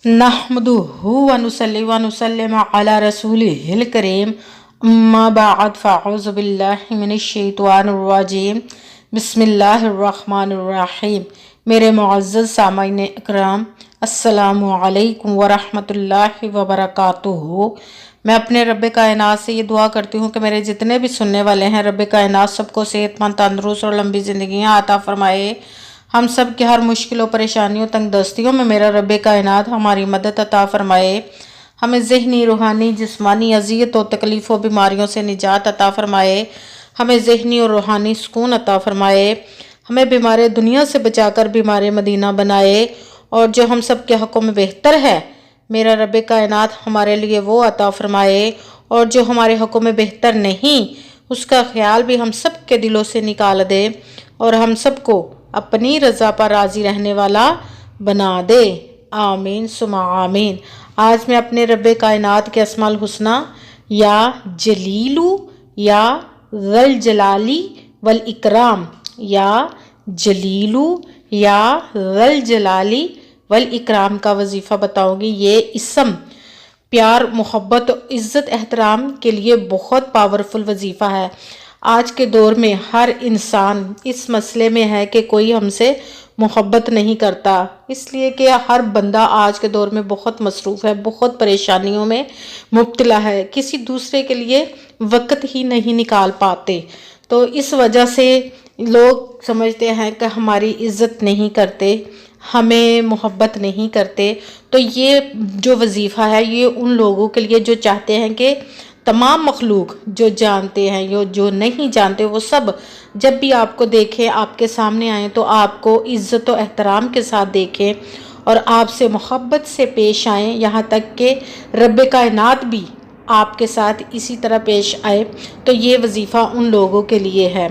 नहमदुहु व नुसल्ली व नुसल्लिम अला रसूलिहिल करीम अम्मा बाद फ़अऊज़ु बिल्लाहि मिनश शैतानिर रजीम बिस्मिल्लाहिर रहमानिर रहीम। मेरे मुअज़्ज़ज़ सामाईन इकराम, अस्सलामु अलैकुम व रहमतुल्लाहि व बरकातुहू। मैं अपने रब्बे कायनात से ये दुआ करती हूँ कि मेरे जितने भी सुनने वाले हैं, रब्बे कायनात सबको सेहतमंद, तंदुरुस्त और लंबी ज़िंदगियाँ अता फरमाए। हम सब की हर मुश्किलों, परेशानियों, तंगदस्तियों में मेरा रब्बे कायनात हमारी मदद अता फरमाए। हमें ज़हनी, रूहानी, जिस्मानी अज़ियत और तकलीफ़ों, बीमारियों से निजात अता फरमाए। हमें ज़हनी और रूहानी सुकून अता फरमाए। हमें बीमार दुनिया से बचाकर बीमार मदीना बनाए। और जो हम सब के हक़ों में बेहतर है, मेरा रब्बे कायनात हमारे लिए वो अता फरमाए। और जो हमारे हक़ों में बेहतर नहीं, उसका ख्याल भी हम सब के दिलों से निकाल दे और हम सबको अपनी रज़ा पर राज़ी रहने वाला बना दे। आमीन सुमा आमीन। आज मैं अपने रब्बे कायनात के अस्माउल हुस्ना या जलीलू या ज़ल जलाली वल इकराम या जलीलू या ज़ल जलाली वल इकराम का वजीफ़ा बताऊंगी। ये इसम प्यार, मोहब्बत, इज़्ज़त, एहतराम के लिए बहुत पावरफुल वजीफ़ा है। आज के दौर में हर इंसान इस मसले में है कि कोई हमसे मोहब्बत नहीं करता, इसलिए कि हर बंदा आज के दौर में बहुत मसरूफ़ है, बहुत परेशानियों में मुब्तला है, किसी दूसरे के लिए वक्त ही नहीं निकाल पाते। तो इस वजह से लोग समझते हैं कि हमारी इज़्ज़त नहीं करते, हमें मोहब्बत नहीं करते। तो ये जो वजीफ़ा है, ये उन लोगों के लिए जो चाहते हैं कि तमाम मखलूक, जो जानते हैं, जो नहीं जानते, वो सब जब भी आपको देखें, आपके सामने आए तो आपको इज़्ज़त और एहतराम के साथ देखें और आपसे मोहब्बत से पेश आएँ। यहाँ तक कि रब्बे कायनात भी आपके साथ इसी तरह पेश आए। तो ये वजीफ़ा उन लोगों के लिए है।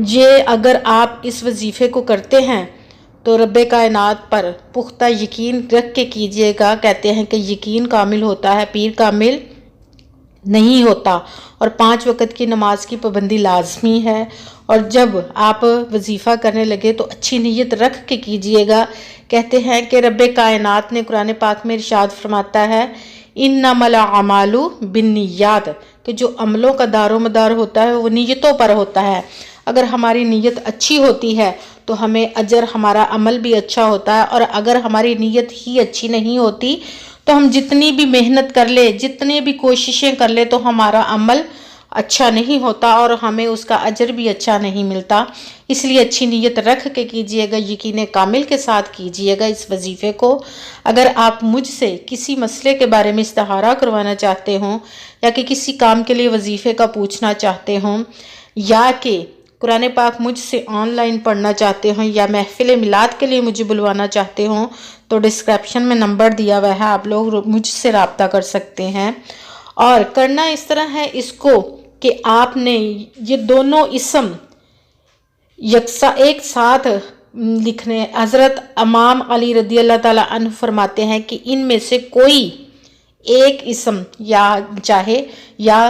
ये अगर आप इस वजीफ़े को करते हैं तो रब्बे कायनात पर पुख्ता यकीन रख के कीजिएगा। कहते हैं कि यकीन कामिल होता है, पीर कामिल नहीं होता। और 5 वक़्त की नमाज की पाबंदी लाजमी है। और जब आप वजीफ़ा करने लगे तो अच्छी नीयत रख के कीजिएगा। कहते हैं कि रब्बे कायनात ने कुरान पाक में इरशाद फरमाता है, इन्नमल अमालु बिन्नियात, कि जो अमलों का दारो मदार होता है वो नीयतों पर होता है। अगर हमारी नीयत अच्छी होती है तो हमें अजर, हमारा अमल भी अच्छा होता है। और अगर हमारी नीयत ही अच्छी नहीं होती तो हम जितनी भी मेहनत कर ले, जितनी भी कोशिशें कर ले, तो हमारा अमल अच्छा नहीं होता और हमें उसका अजर भी अच्छा नहीं मिलता। इसलिए अच्छी नीयत रख के कीजिएगा, यकीन कामिल के साथ कीजिएगा इस वजीफ़े को। अगर आप मुझसे किसी मसले के बारे में इस्तिखारा करवाना चाहते हों, या कि किसी काम के लिए वजीफ़े का पूछना चाहते हों, या कि कुरान पाक मुझसे ऑनलाइन पढ़ना चाहते हों, या महफिल मिलाद के लिए मुझे बुलवाना चाहते हों, तो डिस्क्रिप्शन में नंबर दिया हुआ है, आप लोग मुझसे रब्ता कर सकते हैं। और करना इस तरह है इसको कि आपने ये दोनों इसम यकसा एक साथ लिखने। हज़रत इमाम अली रदी अल्लाह ताला अन्हु फरमाते हैं कि इनमें से कोई एक इसम, या चाहे या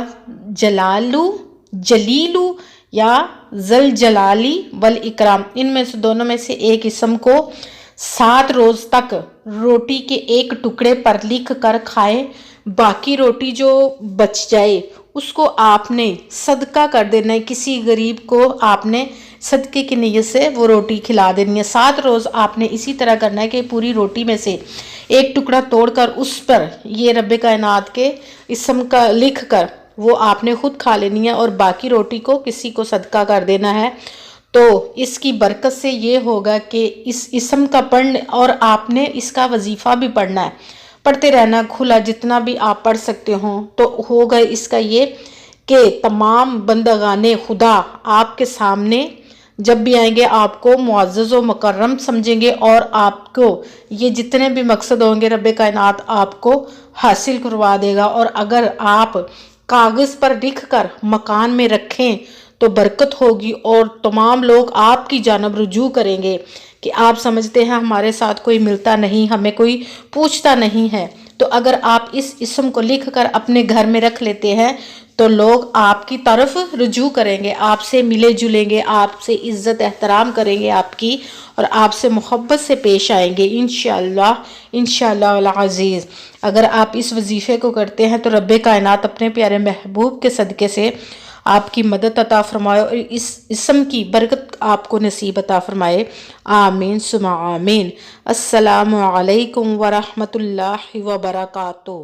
जलालू, जलीलू या ज़ल जलाली वल इकराम, इनमें से दोनों में से एक इसम को 7 रोज़ तक रोटी के एक टुकड़े पर लिख कर खाएं। बाकी रोटी जो बच जाए उसको आपने सदका कर देना है। किसी गरीब को आपने सदके की नीयत से वो रोटी खिला देनी है। 7 रोज़ आपने इसी तरह करना है कि पूरी रोटी में से एक टुकड़ा तोड़कर उस पर ये रब्बे कायनात के इसम का लिख कर वो आपने खुद खा लेनी है और बाकी रोटी को किसी को सदका कर देना है। तो इसकी बरकत से ये होगा कि इस इसम का पढ़ने, और आपने इसका वजीफ़ा भी पढ़ना है, पढ़ते रहना खुला, जितना भी आप पढ़ सकते हो। तो होगा इसका ये कि तमाम बंदगाने खुदा आपके सामने जब भी आएंगे आपको मुअज़्ज़ज़ व मुकर्रम समझेंगे और आपको ये जितने भी मकसद होंगे रब्बे कायनात आपको हासिल करवा देगा। और अगर आप कागज़ पर लिख कर मकान में रखें तो बरकत होगी और तमाम लोग आपकी जानब रुजू करेंगे कि आप समझते हैं हमारे साथ कोई मिलता नहीं, हमें कोई पूछता नहीं है। तो अगर आप इस इसम को लिख कर अपने घर में रख लेते हैं تو لوگ آپ کی طرف رجوع کریں گے، آپ سے ملے جلیں گے، آپ سے عزت احترام کریں گے آپ کی، اور آپ سے محبت سے پیش آئیں گے انشاءاللہ العزیز۔ اگر آپ اس وظیفے کو کرتے ہیں تو رب کائنات اپنے پیارے محبوب کے صدقے سے آپ کی مدد عطا فرمائے اور اس اسم کی برکت آپ کو نصیب عطا فرمائے، آمین ثم آمین۔ السلام علیکم ورحمۃ اللہ وبرکاتہ۔